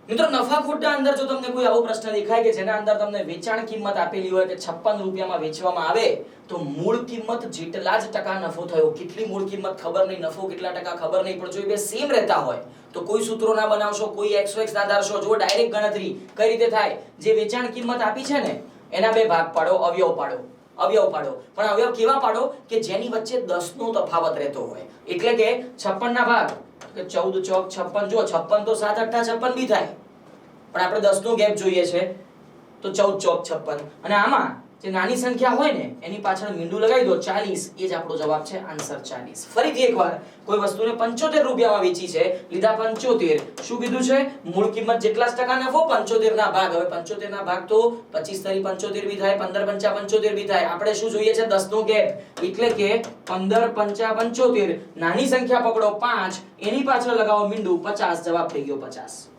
મિત્રો નફાખોટના અંદર જો તમને કોઈ આવો પ્રશ્ન દેખાય કે જેના અંદર તમને વેચાણ કિંમત આપેલી હોય કે 56 રૂપિયામાં વેચવામાં આવે તો મૂળ કિંમત જેટલા જ ટકા નફો થયો, કેટલી મૂળ કિંમત ખબર નહીં, નફો કેટલા ટકા ખબર નહીં, પણ જો એ બે સેમ રહેતા હોય તો કોઈ સૂત્રો ના બનાવશો, કોઈ x ના ધારશો, જો ડાયરેક્ટ ગણતરી કઈ રીતે થાય, જે વેચાણ કિંમત આપી છે ને એના બે ભાગ પાડો, અવયવ પાડો, પણ અવયવ કેવા પાડો કે જેની વચ્ચે 10 નો તફાવત રહેતો હોય, એટલે કે 56 ના ભાગ કે 14 ચોક 56, જો 56 તો 7 8 56 બી થાય, પણ આપણે 10 નો ગેપ જોઈએ છે તો 14 ચોક 56, અને આમાં જે નાની સંખ્યા હોય ને એની પાછળ મીંડું લગાવી દો 40, એ જ આપણો જવાબ છે, આન્સર 40. ફરીથી એકવાર, કોઈ વસ્તુને 75 રૂપિયામાં વેચી છે, લીધા 75, શું કીધું છે, મૂળ કિંમત જેટલા જ ટકા નફો, 75 ના ભાગ, હવે 75 ના ભાગ તો 25 તરી 75 બી થાય, 15 પંચા 75 બી થાય, આપણે શું જોઈએ છે 10 નો ગેપ, એટલે કે 15 પંચા 75, નાની સંખ્યા પકડો 5, એની પાછળ લગાવો મીંડું 50, જવાબ થઈ ગયો 50.